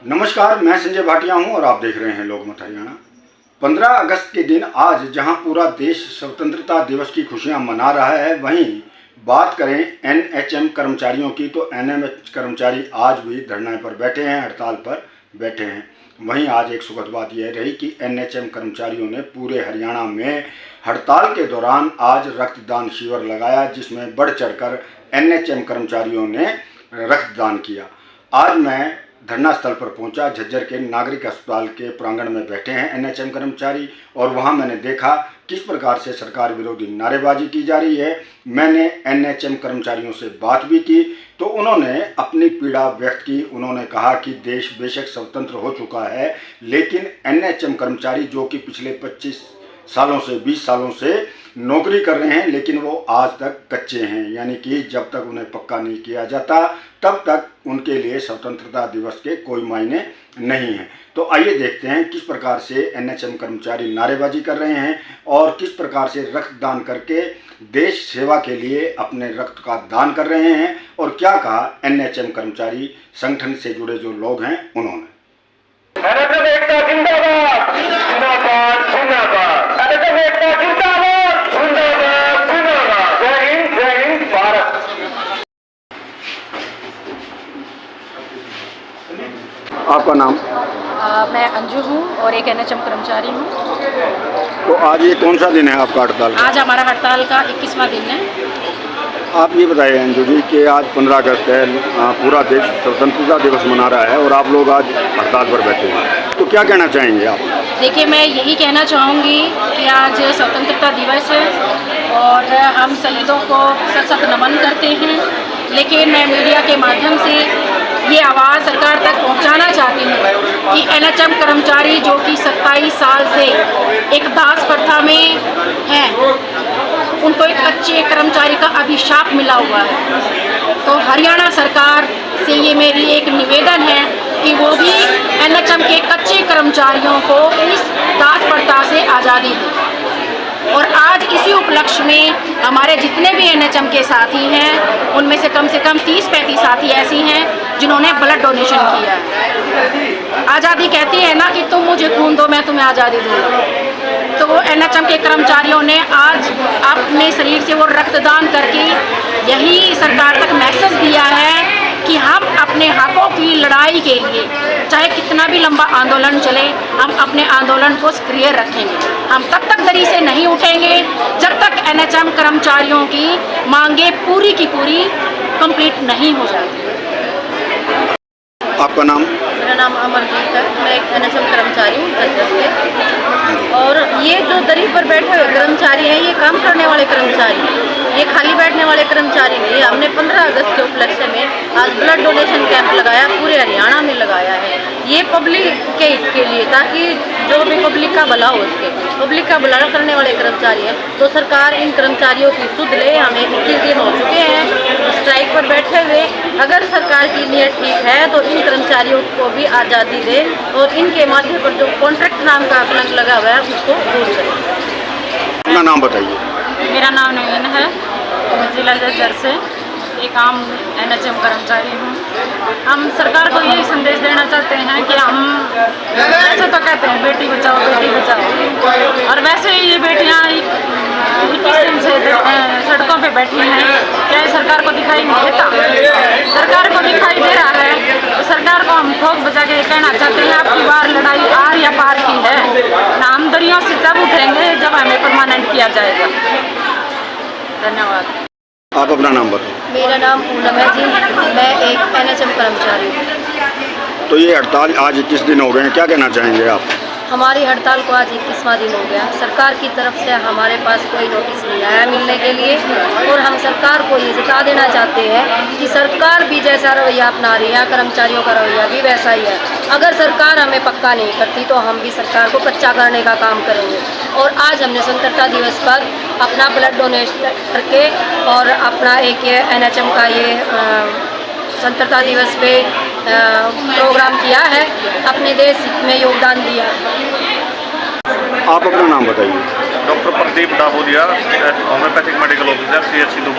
नमस्कार, मैं संजय भाटिया हूं और आप देख रहे हैं लोकमत हरियाणा। 15 अगस्त के दिन आज जहां पूरा देश स्वतंत्रता दिवस की खुशियां मना रहा है, वहीं बात करें एनएचएम कर्मचारियों की तो एनएचएम कर्मचारी आज भी धरने पर बैठे हैं, हड़ताल पर बैठे हैं। वहीं आज एक सुखद बात यह रही कि एनएचएम कर्मचारियों ने पूरे हरियाणा में हड़ताल के दौरान आज रक्तदान शिविर लगाया, जिसमें बढ़ चढ़कर एनएचएम कर्मचारियों ने रक्तदान किया। आज मैं धरना स्थल पर पहुंचा। झज्जर के नागरिक अस्पताल के प्रांगण में बैठे हैं एनएचएम कर्मचारी और वहां मैंने देखा किस प्रकार से सरकार विरोधी नारेबाजी की जा रही है। मैंने एनएचएम कर्मचारियों से बात भी की तो उन्होंने अपनी पीड़ा व्यक्त की। उन्होंने कहा कि देश बेशक स्वतंत्र हो चुका है, लेकिन एनएचएम कर्मचारी जो कि पिछले 25 सालों से 20 सालों से नौकरी कर रहे हैं, लेकिन वो आज तक कच्चे हैं, यानी कि जब तक उन्हें पक्का नहीं किया जाता तब तक उनके लिए स्वतंत्रता दिवस के कोई मायने नहीं हैं। तो आइए देखते हैं किस प्रकार से एनएचएम कर्मचारी नारेबाजी कर रहे हैं और किस प्रकार से रक्तदान करके देश सेवा के लिए अपने रक्त का दान कर रहे हैं और क्या कहा एनएचएम कर्मचारी संगठन से जुड़े जो लोग हैं उन्होंने। आपका नाम? मैं अंजू हूँ और एक एनएचएम कर्मचारी हूँ। तो आज ये कौन सा दिन है आपका हड़ताल का? आज हमारा हड़ताल का 21वां दिन है। आप ये बताइए अंजू जी कि आज 15 अगस्त है, पूरा देश स्वतंत्रता दिवस मना रहा है और आप लोग आज हड़ताल पर बैठे हैं, तो क्या कहना चाहेंगे आप? देखिए, मैं यही कहना चाहूँगी कि आज स्वतंत्रता दिवस है और हम शहीदों को सशक्त नमन करते हैं, लेकिन मैं मीडिया के माध्यम से ये आवाज़ सरकार तक पहुंचाना चाहती हूँ कि एनएचएम कर्मचारी जो कि 27 साल से एक दास प्रथा में हैं, उनको एक कच्चे कर्मचारी का अभिशाप मिला हुआ है। तो हरियाणा सरकार से ये मेरी एक निवेदन है कि वो भी एनएचएम के कच्चे कर्मचारियों को इस दास प्रथा से आज़ादी दे। और आज इसी उपलक्ष्य में हमारे जितने भी एनएचएम के साथी हैं, उनमें से कम 30-35 साथी ऐसी हैं जिन्होंने ब्लड डोनेशन किया है। आज़ादी कहती है ना कि तुम मुझे खून दो, मैं तुम्हें आज़ादी दूँगा। तो एनएचएम के कर्मचारियों ने आज अपने शरीर से वो रक्तदान करके यही सरकार तक मैसेज दिया है कि हम अपने हकों की लड़ाई के लिए चाहे कितना भी लंबा आंदोलन चले, हम अपने आंदोलन को सक्रिय रखेंगे। हम तब तक दरी से नहीं उठेंगे जब तक एनएचएम कर्मचारियों की मांगे पूरी की पूरी कंप्लीट नहीं हो जाती। आपका नाम? मेरा नाम अमरजीत है, मैं एक एनएचएम कर्मचारी हूँ झज्जर से। और ये जो दरी पर बैठे हुए कर्मचारी हैं, ये काम करने वाले कर्मचारी हैं, ये खाली बैठने वाले कर्मचारी नहीं। हमने 15 अगस्त के उपलक्ष्य में आज ब्लड डोनेशन कैंप लगाया, पूरे हरियाणा में लगाया है। ये पब्लिक के हित के लिए, ताकि जो भी पब्लिक का भला हो सके। पब्लिक का भला करने वाले कर्मचारी हैं, तो सरकार इन कर्मचारियों की सुध ले। हमें 21 दिन हो चुके हैं स्ट्राइक पर बैठे हुए। अगर सरकार की नीयत ठीक है तो इन कर्मचारियों को भी आज़ादी दे और इनके माथे पर जो कॉन्ट्रैक्ट नाम का कलंक लगा हुआ है उसको दूर करें। अपना नाम बताइए। मेरा नाम नवीन है, मैं जिला झज्जर से एक आम एनएचएम कर्मचारी हूँ। हम सरकार को यही संदेश देना चाहते हैं कि हम वैसे तो कहते हैं बेटी बचाओ बेटी बचाओ, और वैसे ही ये बेटियाँ 21 दिन से सड़कों पे बैठी हैं। क्या सरकार को दिखाई नहीं देता? सरकार को दिखाई दे रहा है तो सरकार को हम ठोक बजा के कहना चाहते हैं, आपकी बार लड़ाई आर या पार की है ना। हम दरियों से तब उठेंगे जब हमें परमानेंट किया जाएगा। धन्यवाद। आप अपना नाम बताओ। मेरा नाम पूनम है जी, मैं एक एनएचएम कर्मचारी हूँ। तो ये हड़ताल आज 21 दिन हो गए हैं, क्या कहना चाहेंगे आप? हमारी हड़ताल को आज 21वां दिन हो गया। सरकार की तरफ से हमारे पास कोई नोटिस नहीं आया मिलने के लिए, और हम सरकार को ये जता देना चाहते हैं कि सरकार भी जैसा रवैया अपना रही है, कर्मचारियों का रवैया भी वैसा ही है। अगर सरकार हमें पक्का नहीं करती तो हम भी सरकार को कच्चा करने का काम करेंगे। और आज हमने स्वतंत्रता दिवस पर अपना ब्लड डोनेशन करके और अपना एक ये एनएचएम का ये स्वतंत्रता दिवस पे प्रोग्राम किया है, अपने देश में योगदान दिया। आप अपना नाम बताइए। Doctor Pradeep Dabodiya, homeopathic medical officer, CHC 2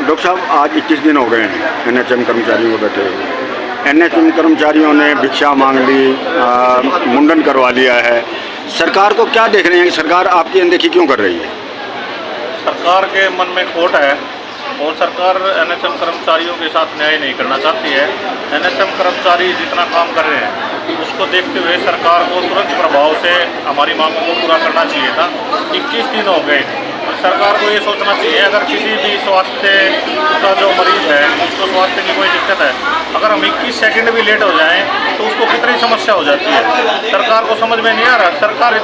doctor साहब, आज 21 दिन हो गए हैं एनएचएम कर्मचारियों को बैठे हुए, एनएचएम कर्मचारियों ने भिक्षा मांग ली, मुंडन करवा लिया है। सरकार को क्या देख रहे हैं कि सरकार आपकी अनदेखी क्यों कर रही है? सरकार के मन में खोट है और सरकार एनएचएम कर्मचारियों के साथ न्याय नहीं करना चाहती है। एनएचएम कर्मचारी जितना काम कर रहे हैं उसको देखते हुए सरकार को तुरंत प्रभाव से हमारी मांगों को पूरा करना चाहिए था। 21 दिन हो गए और सरकार को ये सोचना चाहिए, अगर किसी भी स्वास्थ्य का जो मरीज है उसको स्वास्थ्य की कोई दिक्कत है, अगर हम 21 सेकंड भी लेट हो जाएं तो उसको कितनी समस्या हो जाती है। सरकार को समझ में नहीं आ रहा, सरकार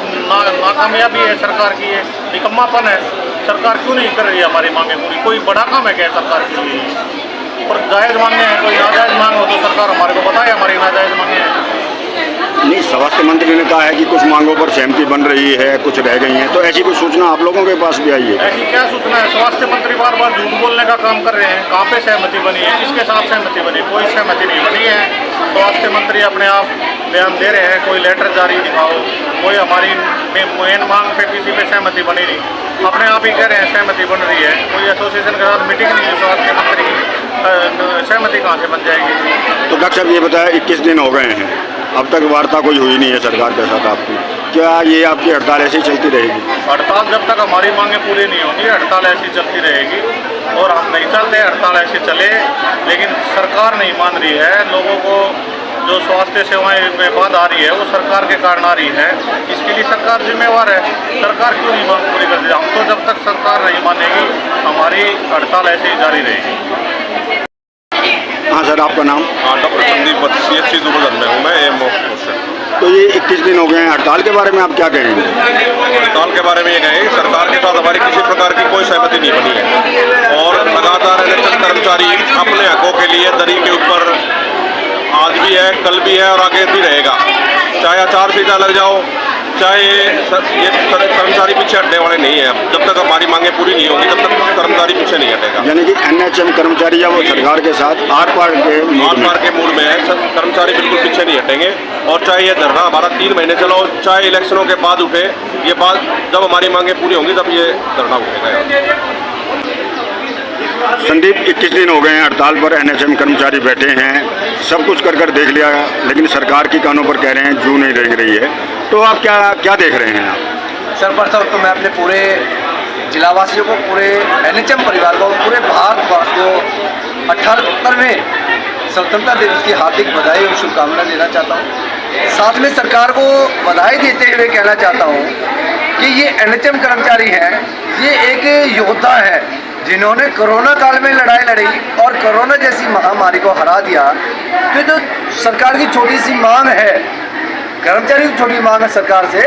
नाकामयाबी है सरकार की, ये निकम्मापन है। सरकार क्यों नहीं कर रही है हमारी मांगें पूरी? कोई बड़ा काम है क्या सरकार के लिए? और जायज़ मांगे हैं, कोई नाजायज़ मांग हो तो सरकार हमारे को बताए हमारी नाजायज़ मांगे हैं। नहीं, स्वास्थ्य मंत्री ने कहा है कि कुछ मांगों पर सहमति बन रही है, कुछ रह गई हैं, तो ऐसी कोई सूचना आप लोगों के पास भी आई है? ऐसी क्या सूचना है? स्वास्थ्य मंत्री बार बार झूठ बोलने का काम कर रहे हैं। कहाँ पे सहमति बनी है? किसके साथ सहमति बनी? कोई सहमति नहीं बनी है। स्वास्थ्य मंत्री अपने आप बयान दे रहे हैं, कोई लेटर जारी दिखाओ, कोई हमारी मेन मांग पे किसी पे सहमति बनी नहीं। अपने आप ही कह रहे हैं सहमति बन रही है। कोई एसोसिएशन के साथ मीटिंग नहीं है स्वास्थ्य मंत्री की, सहमति कहाँ से बन जाएगी? तो डॉक्टर साहब ये बताया 21 दिन हो गए हैं, अब तक वार्ता कोई हुई नहीं है सरकार के साथ आपकी, क्या ये आपकी हड़ताल ऐसी चलती रहेगी? हड़ताल जब तक हमारी मांगें पूरी नहीं होंगी हड़ताल ऐसी चलती रहेगी और हम नहीं चाहते हड़ताल ऐसी चले, लेकिन सरकार नहीं मान रही है। लोगों को जो स्वास्थ्य सेवाएं में बात आ रही है वो सरकार के कारण आ रही है, इसके लिए सरकार जिम्मेवार है। सरकार क्यों नहीं मांग पूरी करती? हम तो जब तक सरकार नहीं मानेगी हमारी हड़ताल ऐसे ही जारी रहेगी। हाँ सर, आपका नाम? डॉक्टर संदीप CHC दुर्गम में हूँ मैं, एम तो ये 21 दिन हो गए हैं, हड़ताल के बारे में आप क्या कहेंगे? हड़ताल के बारे में ये कहेंगे कि सरकार के साथ हमारी किसी प्रकार की कोई सहमति नहीं बनी है और लगातार एनएचएम कर्मचारी अपने हकों के लिए दरी के ऊपर आज भी है, कल भी है और आगे भी रहेगा। चाहे आचार संहिता लग जाओ, चाहे ये कर्मचारी पीछे हटने वाले नहीं है। जब तक हमारी मांगें पूरी नहीं होंगी तब तक कर्मचारी पीछे नहीं हटेगा। यानी कि एनएचएम कर्मचारी या वो सरकार के साथ आर पार के मूड में है, कर्मचारी बिल्कुल पीछे नहीं हटेंगे। और चाहे ये धरना हमारा 3 महीने चलो, चाहे इलेक्शनों के बाद उठे, ये बात जब हमारी मांगें पूरी होंगी तब ये धरना उठेगा। संदीप, 21 दिन हो गए हैं हड़ताल पर, एनएचएम कर्मचारी बैठे हैं, सब कुछ कर देख लिया, लेकिन सरकार की कानों पर कह रहे हैं जू नहीं रेंग रही है, तो आप क्या देख रहे हैं आप? सर, प्रथम तो मैं अपने पूरे जिलावासियों को, पूरे एनएचएम परिवार को, पूरे भारतवर्ष को 78वें स्वतंत्रता दिवस की हार्दिक बधाई और शुभकामनाएं देना चाहता हूँ। साथ में सरकार को बधाई देते हुए कहना चाहता हूँ कि ये एनएचएम कर्मचारी हैं, ये एक योद्धा है जिन्होंने कोरोना काल में लड़ाई लड़ी और कोरोना जैसी महामारी को हरा दिया। तो जो सरकार की छोटी सी मांग है, कर्मचारी की छोटी मांग है सरकार से,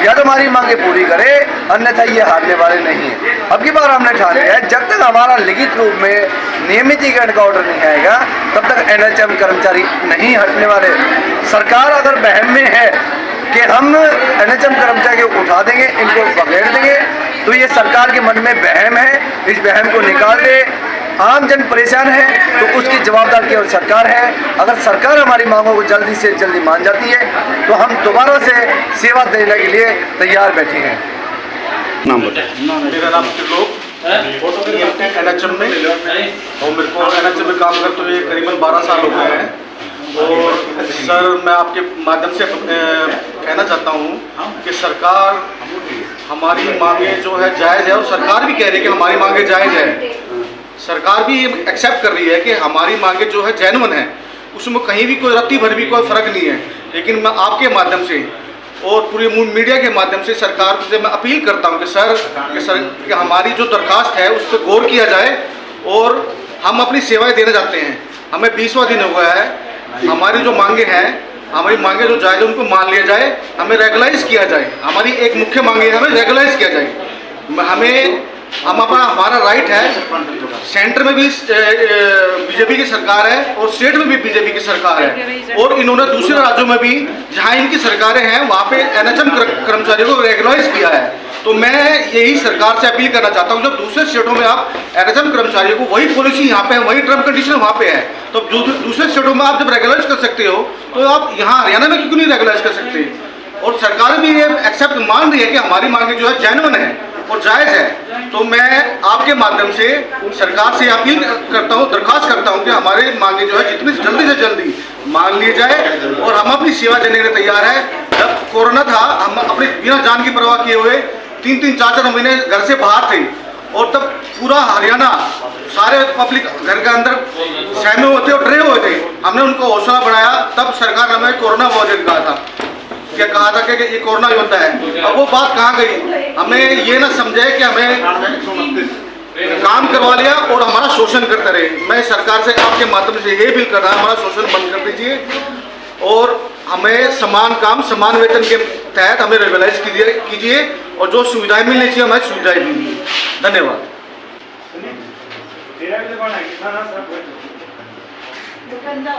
या तो हमारी मांगें पूरी करे, अन्यथा ये हारने वाले नहीं है। अब की बार हमने ठान लिया है, जब तक हमारा लिखित रूप में नियमितीकरण का ऑर्डर नहीं आएगा तब तक एनएचएम कर्मचारी नहीं हटने वाले। सरकार अगर बहम में है कि हम एनएचएम कर्मचारी को उठा देंगे, इनको पकड़ देंगे, तो ये सरकार के मन में बहम है, इस बहम को निकाल दे। आम जन परेशान है तो उसकी जवाबदार केवल सरकार है। अगर सरकार हमारी मांगों को जल्दी से जल्दी मान जाती है तो हम दोबारा से सेवा देने के लिए तैयार बैठे हैं। नाम बताएं। मेरा नाम त्रिलोक, एनएचएम में, और मेरे को एनएचएम में काम करते हुए करीबन 12 साल हो गए हैं। और सर, मैं आपके माध्यम से कहना चाहता हूँ कि सरकार हमारी मांगें जो है जायज़ है, और सरकार भी कह रही है कि हमारी मांगें जायज़ है। सरकार भी ये एक्सेप्ट कर रही है कि हमारी मांगें जो है जेन्युइन है, उसमें कहीं भी कोई रत्ती भर भी कोई फ़र्क नहीं है। लेकिन मैं आपके माध्यम से और पूरी मीडिया के माध्यम से सरकार से मैं अपील करता हूं कि सर कि हमारी जो दरखास्त है उस पर गौर किया जाए और हम अपनी सेवाएं देना चाहते हैं। हमें 20वां दिन हो गया है, हमारी जो मांगे हैं, हमारी मांगे जो जायज़ उनको मान लिया जाए, हमें रेगुलाइज किया जाए। हमारी एक मुख्य मांगे है, हमें रेगुलाइज किया जाए। हमारा राइट है। सेंटर में भी बीजेपी की सरकार है और स्टेट में भी बीजेपी की सरकार है, और इन्होंने दूसरे राज्यों में भी जहां इनकी सरकारें हैं वहां पे एनएचएम कर्मचारियों को रेगुलाइज किया है। तो मैं यही सरकार से अपील करना चाहता हूं, जब दूसरे स्टेटों में आप एनएचएम कर्मचारियों को वही पॉलिसी यहाँ पे है, वही टर्म कंडीशन वहाँ पे है, तो दूसरे स्टेटों में आप जब रेगुलाइज कर सकते हो तो आप यहाँ हरियाणा में क्यों नहीं रेगुलाइज कर सकते? और सरकार भी ये एक्सेप्ट मान रही है कि हमारी मांगे जो है जेन्युइन है, और जायज़ है। तो मैं आपके माध्यम से सरकार से अपील करता हूँ, दरख्वास्त करता हूँ कि हमारे मांगे जो है जितनी जल्दी से जल्दी मान लिए जाए और हम अपनी सेवा देने के लिए तैयार है। जब कोरोना था हम अपनी बिना जान की परवाह किए हुए 3-3, 4-4 महीने घर से बाहर थे और तब पूरा हरियाणा सारे पब्लिक घर के अंदर सहमे हुए थे और डरे हुए थे। हमने उनको हौसला बढ़ाया, तब सरकार ने हमें कोरोना वॉरियर कहा था, क्या कहा था कि ये कोरोना योद्धा है। अब वो बात कहाँ गई? हमें ये ना समझे कि हमें काम करवा लिया और हमारा शोषण करते रहे। मैं सरकार से आपके माध्यम से ये अपील कर रहा हूँ, हमारा शोषण बंद कर दीजिए और हमें समान काम समान वेतन के तहत हमें रेगुलाइज कीजिए और जो सुविधाएं मिलनी चाहिए हमें सुविधाएं दीजिए। धन्यवाद। ना,